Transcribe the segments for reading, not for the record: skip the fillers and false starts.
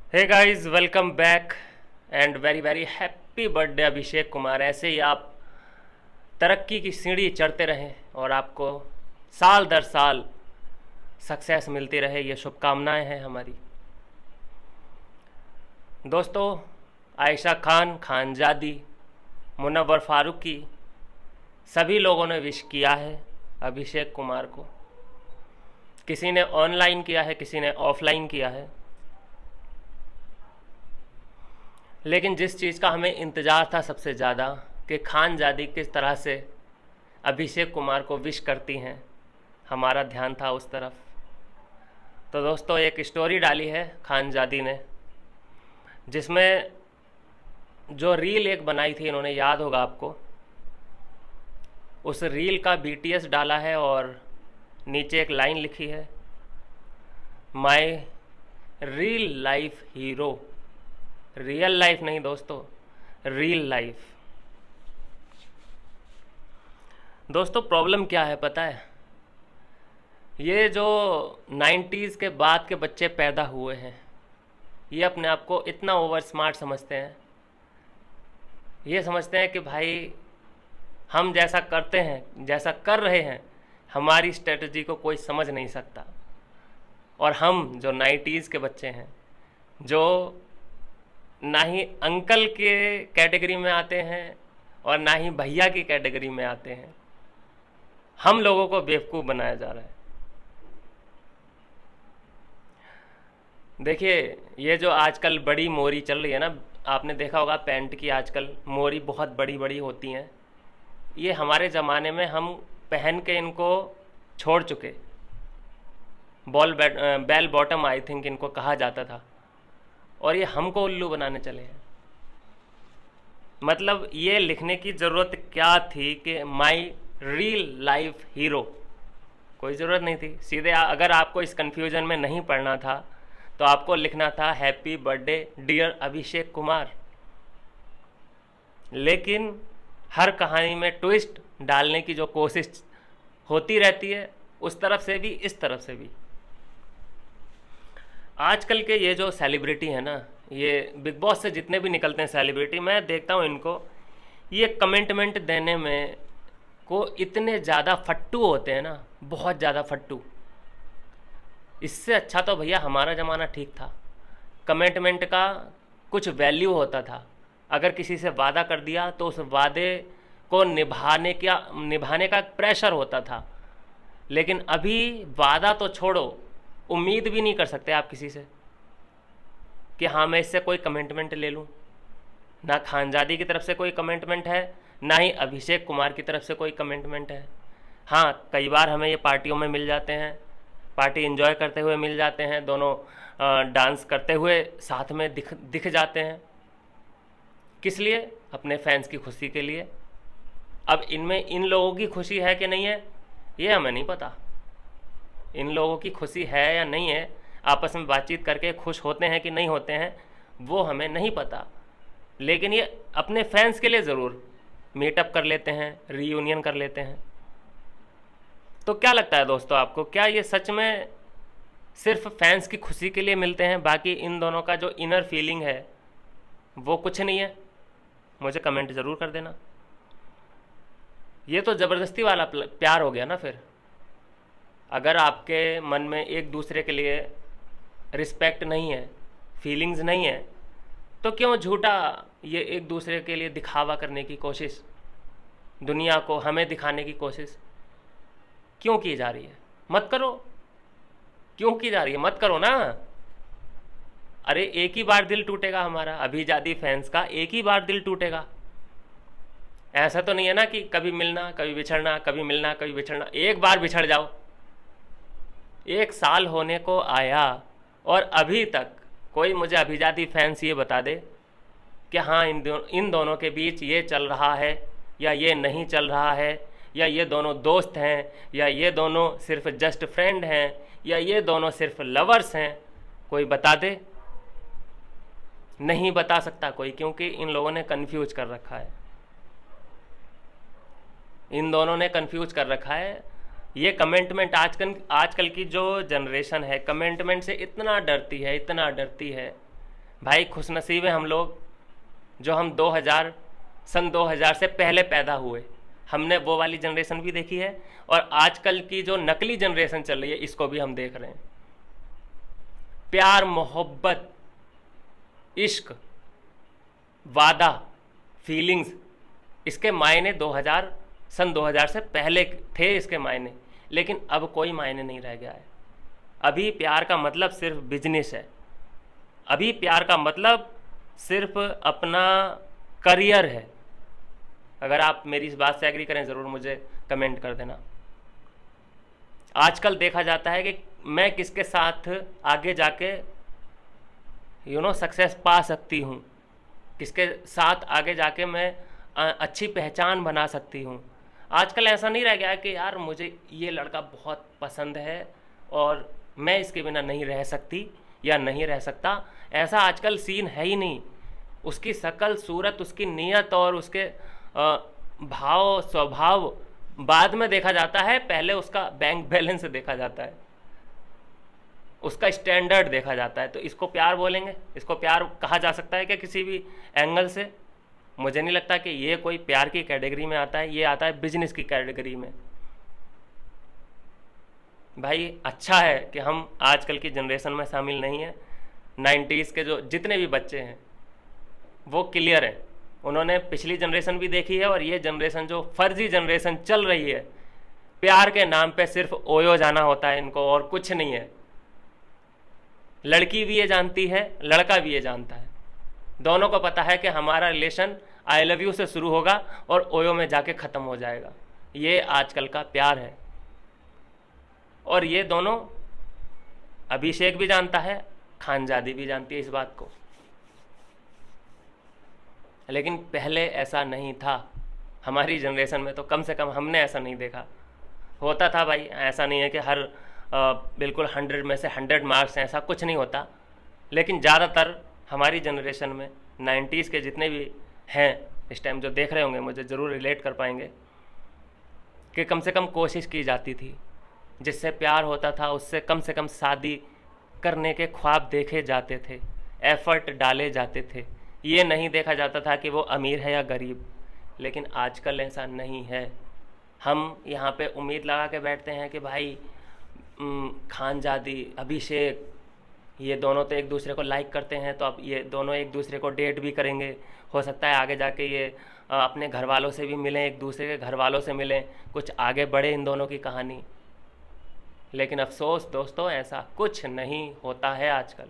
Hey guys, welcome back and very very happy birthday Abhishek Kumar. ऐसे ही आप तरक्की की सीढ़ी चढ़ते रहें और आपको साल दर साल सक्सेस मिलती रहे, ये शुभकामनाएं हैं हमारी। दोस्तों, आयशा खान, खानजादी, मुनव्वर फारूकी, सभी लोगों ने विश किया है अभिषेक कुमार को। किसी ने ऑनलाइन किया है, किसी ने ऑफलाइन किया है, लेकिन जिस चीज़ का हमें इंतज़ार था सबसे ज़्यादा कि खानजादी किस तरह से अभिषेक कुमार को विश करती हैं, हमारा ध्यान था उस तरफ। तो दोस्तों, एक स्टोरी डाली है खानजादी ने, जिसमें जो रील एक बनाई थी इन्होंने, याद होगा आपको। उस रील का बीटीएस डाला है और नीचे एक लाइन लिखी है, my real life hero. Real life नहीं दोस्तों, रियल लाइफ। दोस्तों, प्रॉब्लम क्या है पता है? ये जो 90s के बाद के बच्चे पैदा हुए हैं, ये अपने आप को इतना ओवर स्मार्ट समझते हैं। ये समझते हैं कि भाई हम जैसा करते हैं, जैसा कर रहे हैं, हमारी स्ट्रेटजी को कोई समझ नहीं सकता। और हम जो 90s के बच्चे हैं, जो ना ही अंकल के कैटेगरी में आते हैं और ना ही भैया की कैटेगरी में आते हैं, हम लोगों को बेवकूफ़ बनाया जा रहा है। देखिए, ये जो आजकल बड़ी मोरी चल रही है ना, आपने देखा होगा पैंट की आजकल मोरी बहुत बड़ी बड़ी होती हैं। ये हमारे ज़माने में हम पहन के इनको छोड़ चुके। बेल बॉटम आई थिंक इनको कहा जाता था, और ये हमको उल्लू बनाने चले हैं। मतलब ये लिखने की ज़रूरत क्या थी कि माई रियल लाइफ हीरो? कोई ज़रूरत नहीं थी। सीधे अगर आपको इस कन्फ्यूज़न में नहीं पढ़ना था तो आपको लिखना था happy birthday dear Abhishek Kumar. लेकिन हर कहानी में ट्विस्ट डालने की जो कोशिश होती रहती है, उस तरफ से भी इस तरफ से भी। आजकल के ये जो सेलिब्रिटी है ना, ये बिग बॉस से जितने भी निकलते हैं सेलिब्रिटी, मैं देखता हूँ इनको, ये कमेंटमेंट देने में को इतने ज़्यादा फट्टू होते हैं ना, बहुत ज़्यादा फट्टू। इससे अच्छा तो भैया हमारा ज़माना ठीक था। कमेंटमेंट का कुछ वैल्यू होता था। अगर किसी से वादा कर दिया तो उस वादे को निभाने का प्रेशर होता था। लेकिन अभी वादा तो छोड़ो, उम्मीद भी नहीं कर सकते आप किसी से कि हाँ मैं इससे कोई कमेंटमेंट ले लूँ। ना खानजादी की तरफ से कोई कमेंटमेंट है, ना ही अभिषेक कुमार की तरफ से कोई कमेंटमेंट है। हाँ, कई बार हमें ये पार्टियों में मिल जाते हैं, पार्टी एंजॉय करते हुए मिल जाते हैं, दोनों डांस करते हुए साथ में दिख जाते हैं। किस लिए? अपने फैंस की खुशी के लिए। अब इनमें इन लोगों की खुशी है कि नहीं है, ये हमें नहीं पता। इन लोगों की खुशी है या नहीं है, आपस में बातचीत करके खुश होते हैं कि नहीं होते हैं, वो हमें नहीं पता। लेकिन ये अपने फैंस के लिए ज़रूर मीटअप कर लेते हैं, रीयूनियन कर लेते हैं। तो क्या लगता है दोस्तों आपको, क्या ये सच में सिर्फ फैंस की खुशी के लिए मिलते हैं? बाकी इन दोनों का जो इनर फीलिंग है वो कुछ नहीं है? मुझे कमेंट ज़रूर कर देना। ये तो ज़बरदस्ती वाला प्यार हो गया ना फिर। अगर आपके मन में एक दूसरे के लिए रिस्पेक्ट नहीं है, फीलिंग्स नहीं है, तो क्यों झूठा ये एक दूसरे के लिए दिखावा करने की कोशिश, दुनिया को हमें दिखाने की कोशिश क्यों की जा रही है? मत करो। क्यों की जा रही है? मत करो ना। अरे एक ही बार दिल टूटेगा हमारा, अभिजादी फैंस का एक ही बार दिल टूटेगा। ऐसा तो नहीं है ना कि कभी मिलना कभी बिछड़ना, कभी मिलना कभी बिछड़ना। एक बार बिछड़ जाओ। 1 साल होने को आया और अभी तक कोई मुझे अभिजाती फैंस ये बता दे कि हाँ इन दोनों के बीच ये चल रहा है या ये नहीं चल रहा है, या ये दोनों दोस्त हैं, या ये दोनों सिर्फ जस्ट फ्रेंड हैं, या ये दोनों सिर्फ लवर्स हैं। कोई बता दे? नहीं बता सकता कोई, क्योंकि इन लोगों ने कंफ्यूज कर रखा है। इन दोनों ने कंफ्यूज कर रखा है। ये कमेंटमेंट आजकल की जो जनरेशन है कमेंटमेंट से इतना डरती है, इतना डरती है भाई खुशनसीब है हम लोग जो हम 2000 से पहले पैदा हुए। हमने वो वाली जनरेशन भी देखी है, और आजकल की जो नकली जनरेशन चल रही है इसको भी हम देख रहे हैं। प्यार, मोहब्बत, इश्क, वादा, फीलिंग्स, इसके मायने 2000 से पहले थे इसके मायने, लेकिन अब कोई मायने नहीं रह गया है। अभी प्यार का मतलब सिर्फ बिजनेस है। अभी प्यार का मतलब सिर्फ अपना करियर है। अगर आप मेरी इस बात से एग्री करें ज़रूर मुझे कमेंट कर देना। आजकल देखा जाता है कि मैं किसके साथ आगे जाके सक्सेस पा सकती हूँ, किसके साथ आगे जाके मैं अच्छी पहचान बना सकती हूँ। आजकल ऐसा नहीं रह गया है कि यार मुझे ये लड़का बहुत पसंद है और मैं इसके बिना नहीं रह सकती या नहीं रह सकता। ऐसा आजकल सीन है ही नहीं। उसकी शकल सूरत, उसकी नीयत और उसके भाव स्वभाव बाद में देखा जाता है, पहले उसका बैंक बैलेंस देखा जाता है, उसका स्टैंडर्ड देखा जाता है। तो इसको प्यार बोलेंगे? इसको प्यार कहा जा सकता है क्या किसी भी एंगल से? मुझे नहीं लगता कि ये कोई प्यार की कैटेगरी में आता है। ये आता है बिजनेस की कैटेगरी में। भाई अच्छा है कि हम आजकल की जनरेशन में शामिल नहीं हैं। 90s के जो जितने भी बच्चे हैं वो क्लियर है, उन्होंने पिछली जनरेशन भी देखी है, और ये जनरेशन जो फर्जी जनरेशन चल रही है, प्यार के नाम पे सिर्फ ओयो जाना होता है इनको और कुछ नहीं है। लड़की भी ये जानती है, लड़का भी ये जानता है, दोनों को पता है कि हमारा रिलेशन आई लव यू से शुरू होगा और ओयो में जाके ख़त्म हो जाएगा। ये आजकल का प्यार है। और ये दोनों, अभिषेक भी जानता है, खानजादी भी जानती है इस बात को। लेकिन पहले ऐसा नहीं था। हमारी जनरेशन में तो कम से कम हमने ऐसा नहीं देखा। होता था भाई, ऐसा नहीं है कि हर बिल्कुल 100 में से 100 मार्क्स हैं, ऐसा कुछ नहीं होता। लेकिन ज़्यादातर हमारी जनरेशन में 90s के जितने भी हैं इस टाइम जो देख रहे होंगे मुझे ज़रूर रिलेट कर पाएंगे कि कम से कम कोशिश की जाती थी। जिससे प्यार होता था उससे कम से कम शादी करने के ख्वाब देखे जाते थे, एफर्ट डाले जाते थे। ये नहीं देखा जाता था कि वो अमीर है या गरीब। लेकिन आजकल ऐसा नहीं है। हम यहाँ पे उम्मीद लगा के बैठते हैं कि भाई खानजादी, अभिषेक, ये दोनों तो एक दूसरे को लाइक करते हैं, तो अब ये दोनों एक दूसरे को डेट भी करेंगे। हो सकता है आगे जाके ये अपने घर वालों से भी मिलें, एक दूसरे के घर वालों से मिलें, कुछ आगे बढ़े इन दोनों की कहानी। लेकिन अफसोस दोस्तों, ऐसा कुछ नहीं होता है आजकल।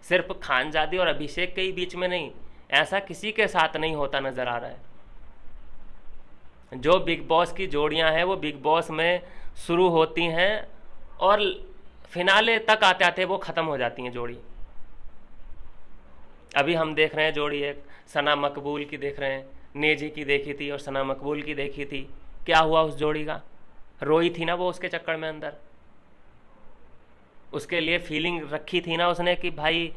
सिर्फ खानजादी और अभिषेक के ही बीच में नहीं, ऐसा किसी के साथ नहीं होता नज़र आ रहा है। जो बिग बॉस की जोड़ियां हैं वो बिग बॉस में शुरू होती हैं और फिनाले तक आते आते वो ख़त्म हो जाती हैं जोड़ी। अभी हम देख रहे हैं जोड़ी एक सना मकबूल की देख रहे हैं, नेजी की देखी थी और सना मकबूल की देखी थी। क्या हुआ उस जोड़ी का? रोई थी ना वो उसके चक्कर में अंदर। उसके लिए फीलिंग रखी थी ना उसने कि भाई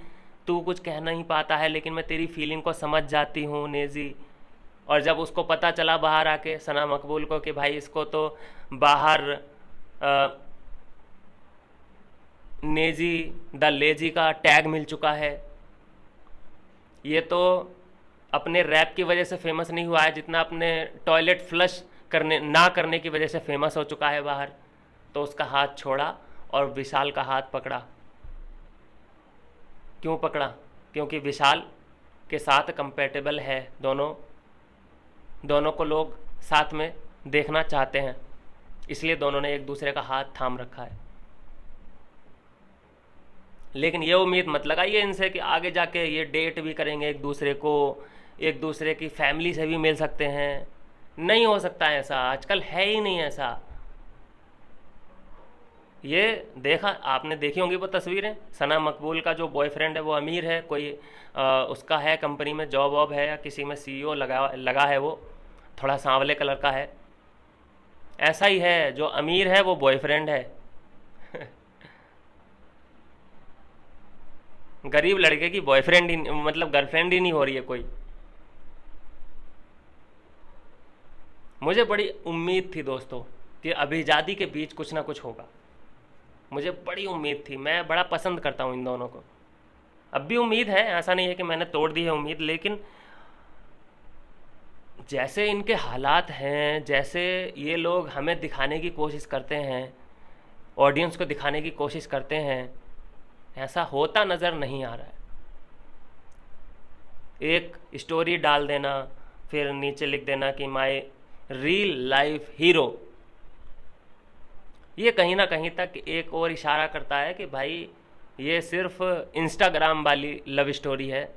तू कुछ कह नहीं पाता है लेकिन मैं तेरी फीलिंग को समझ जाती हूँ नेजी। और जब उसको पता चला बाहर आके सना मकबूल को कि भाई इसको तो बाहर नेजी द लेजी का टैग मिल चुका है, ये तो अपने रैप की वजह से फेमस नहीं हुआ है जितना अपने टॉयलेट फ्लश ना करने की वजह से फेमस हो चुका है बाहर। तो उसका हाथ छोड़ा और विशाल का हाथ पकड़ा। क्यों पकड़ा? क्योंकि विशाल के साथ कंपेटेबल है, दोनों को लोग साथ में देखना चाहते हैं, इसलिए दोनों ने एक दूसरे का हाथ थाम रखा है। लेकिन ये उम्मीद मत लगाइए इनसे कि आगे जाके ये डेट भी करेंगे एक दूसरे को, एक दूसरे की फैमिली से भी मिल सकते हैं। नहीं हो सकता है ऐसा, आजकल है ही नहीं ऐसा। ये देखा आपने, देखी होंगी वो तस्वीरें, सना मकबूल का जो बॉयफ्रेंड है वो अमीर है, कोई उसका है कंपनी में जॉब वॉब है या किसी में सीईओ लगा है, वो थोड़ा सांवले कलर का है। ऐसा ही है, जो अमीर है वो बॉयफ्रेंड है गरीब लड़के की बॉयफ्रेंड ही मतलब गर्लफ्रेंड ही नहीं हो रही है कोई। मुझे बड़ी उम्मीद थी दोस्तों कि अभिजादी के बीच कुछ ना कुछ होगा। मुझे बड़ी उम्मीद थी, मैं बड़ा पसंद करता हूँ इन दोनों को, अब भी उम्मीद है, ऐसा नहीं है कि मैंने तोड़ दी है उम्मीद, लेकिन जैसे इनके हालात हैं, जैसे ये लोग हमें दिखाने की कोशिश करते हैं, ऑडियंस को दिखाने की कोशिश करते हैं, ऐसा होता नज़र नहीं आ रहा है। एक स्टोरी डाल देना, फिर नीचे लिख देना कि माय रियल लाइफ हीरो, ये कहीं ना कहीं तक एक और इशारा करता है कि भाई ये सिर्फ इंस्टाग्राम वाली लव स्टोरी है,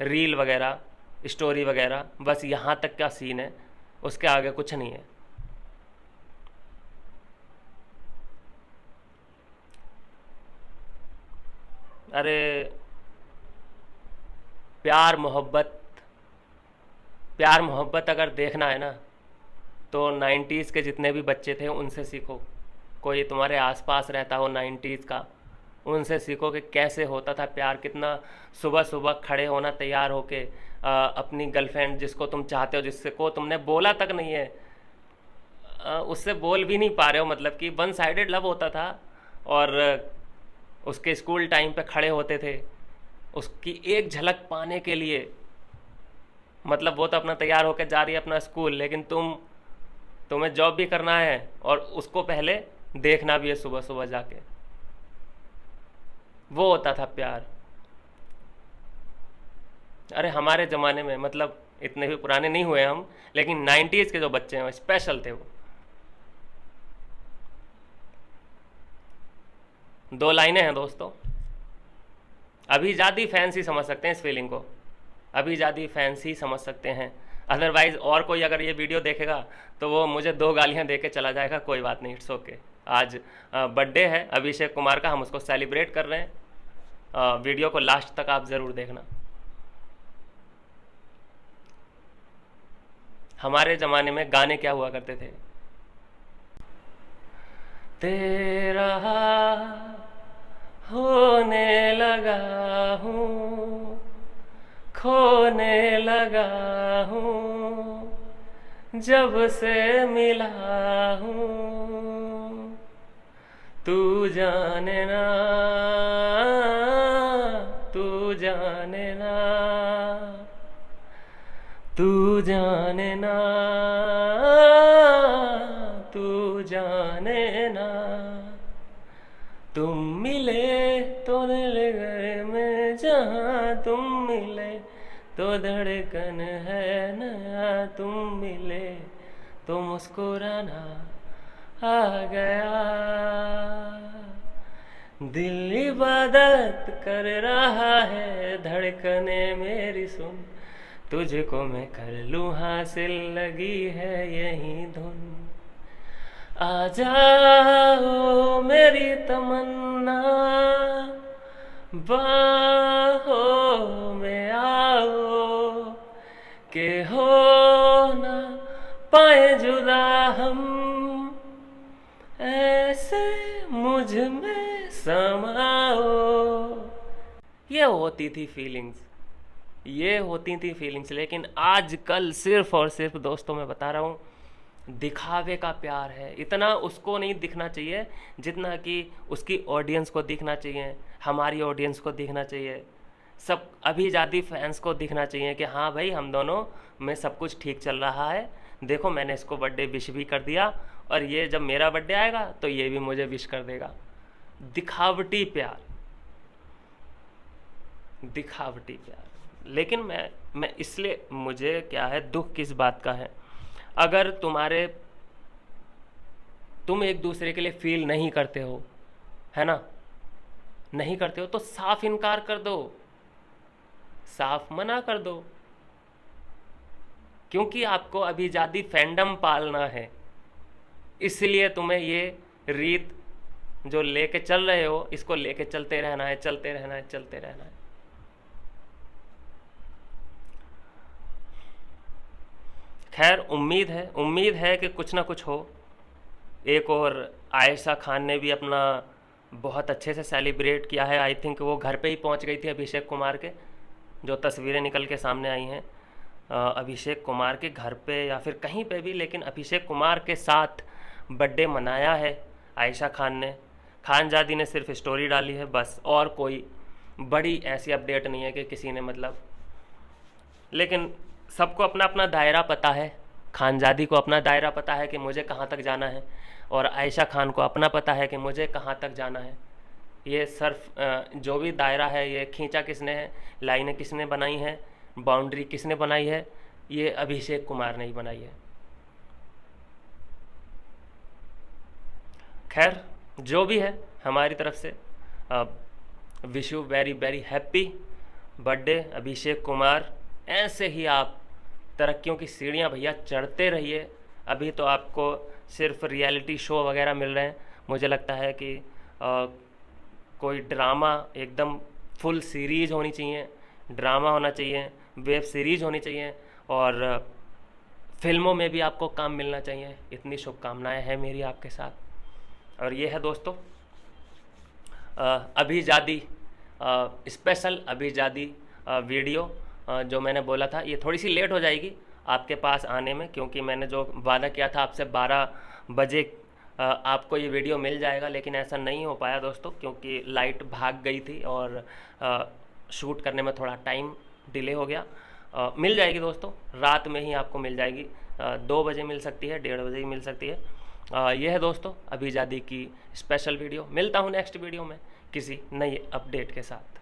रील वगैरह, स्टोरी वगैरह, बस यहाँ तक का सीन है, उसके आगे कुछ नहीं है। अरे प्यार मोहब्बत, प्यार मोहब्बत अगर देखना है ना तो 90s के जितने भी बच्चे थे उनसे सीखो। कोई तुम्हारे आसपास रहता हो 90s का, उनसे सीखो कि कैसे होता था प्यार, कितना सुबह सुबह खड़े होना तैयार होके अपनी गर्लफ्रेंड जिसको तुम चाहते हो, जिससे को तुमने बोला तक नहीं है, उससे बोल भी नहीं पा रहे हो, मतलब कि वन साइडेड लव होता था। और उसके स्कूल टाइम पे खड़े होते थे उसकी एक झलक पाने के लिए, मतलब वो तो अपना तैयार होकर जा रही है अपना स्कूल, लेकिन तुम्हें जॉब भी करना है और उसको पहले देखना भी है सुबह सुबह जाके। वो होता था प्यार। अरे हमारे ज़माने में, मतलब इतने भी पुराने नहीं हुए हम, लेकिन 90s के जो बच्चे हैं वो स्पेशल थे। वो दो लाइनें हैं दोस्तों, अभिजादी फैंस ही समझ सकते हैं इस फीलिंग को, अभिजादी फैंस ही समझ सकते हैं। अदरवाइज़ और कोई अगर ये वीडियो देखेगा तो वो मुझे 2 गालियां दे के चला जाएगा, कोई बात नहीं, इट्स ओके। आज बर्थडे है अभिषेक कुमार का, हम उसको सेलिब्रेट कर रहे हैं। वीडियो को लास्ट तक आप ज़रूर देखना। हमारे ज़माने में गाने क्या हुआ करते थे, तेरा होने लगा हूँ, खोने लगा हूँ, जब से मिला हूँ, तू जाने ना, तू जाने ना, तू जाने ना, तू जाने ना, तुम मिले तो दिल घर में, जहाँ तुम मिले तो धड़कन है नया, तुम मिले तो मुस्कुराना आ गया, दिल इबादत कर रहा है, धड़कने मेरी सुन, तुझको मैं कर लूँ हासिल, लगी है यही धुन, आ जाओ मेरी तमन्ना, बाहों में आओ, के हो ना पाए जुदा हम, ऐसे मुझ में समाओ। ये होती थी फीलिंग्स, ये होती थी फीलिंग्स। लेकिन आजकल सिर्फ और सिर्फ दोस्तों मैं बता रहा हूँ, दिखावे का प्यार है। इतना उसको नहीं दिखना चाहिए जितना कि उसकी ऑडियंस को दिखना चाहिए, हमारी ऑडियंस को दिखना चाहिए, सब अभिजाती फैंस को दिखना चाहिए कि हाँ भाई हम दोनों में सब कुछ ठीक चल रहा है। देखो मैंने इसको बर्थडे विश भी कर दिया और ये जब मेरा बर्थडे आएगा तो ये भी मुझे विश कर देगा। दिखावटी प्यार, दिखावटी प्यार। लेकिन मैं इसलिए, मुझे क्या है, दुख किस बात का है, अगर तुम एक दूसरे के लिए फील नहीं करते हो, है ना, नहीं करते हो तो साफ इनकार कर दो, साफ मना कर दो, क्योंकि आपको अभिजाती फैंडम पालना है, इसलिए तुम्हें ये रीत जो लेके चल रहे हो इसको लेके चलते रहना है, चलते रहना है, चलते रहना है। खैर उम्मीद है कि कुछ ना कुछ हो। एक और आयशा खान ने भी अपना बहुत अच्छे से सेलिब्रेट किया है। आई थिंक वो घर पे ही पहुंच गई थी अभिषेक कुमार के, जो तस्वीरें निकल के सामने आई हैं अभिषेक कुमार के घर पे या फिर कहीं पे भी, लेकिन अभिषेक कुमार के साथ बर्थडे मनाया है आयशा खान ने। खानजादी ने सिर्फ स्टोरी डाली है बस, और कोई बड़ी ऐसी अपडेट नहीं है कि किसी ने मतलब, लेकिन सबको अपना अपना दायरा पता है। खानजादी को अपना दायरा पता है कि मुझे कहाँ तक जाना है, और आयशा खान को अपना पता है कि मुझे कहाँ तक जाना है। ये सिर्फ जो भी दायरा है ये खींचा किसने है, लाइनें किसने बनाई हैं, बाउंड्री किसने बनाई है, ये अभिषेक कुमार ने ही बनाई है। खैर जो भी है, हमारी तरफ से wish you very very happy birthday Abhishek Kumar. ऐसे ही आप तरक्कियों की सीढ़ियाँ भैया चढ़ते रहिए। अभी तो आपको सिर्फ रियलिटी शो वगैरह मिल रहे हैं, मुझे लगता है कि कोई ड्रामा एकदम फुल सीरीज होनी चाहिए, ड्रामा होना चाहिए, वेब सीरीज होनी चाहिए, और फिल्मों में भी आपको काम मिलना चाहिए। इतनी शुभकामनाएं हैं मेरी आपके साथ। और ये है दोस्तों अभिजादी स्पेशल अभिजादी वीडियो जो मैंने बोला था, ये थोड़ी सी लेट हो जाएगी आपके पास आने में, क्योंकि मैंने जो वादा किया था आपसे 12 बजे आपको ये वीडियो मिल जाएगा, लेकिन ऐसा नहीं हो पाया दोस्तों, क्योंकि लाइट भाग गई थी और शूट करने में थोड़ा टाइम डिले हो गया। मिल जाएगी दोस्तों, रात में ही आपको मिल जाएगी, 2 बजे मिल सकती है, 1:30 बजे ही मिल सकती है। यह है दोस्तों अभिजादी की स्पेशल वीडियो। मिलता हूँ नेक्स्ट वीडियो में किसी नई अपडेट के साथ।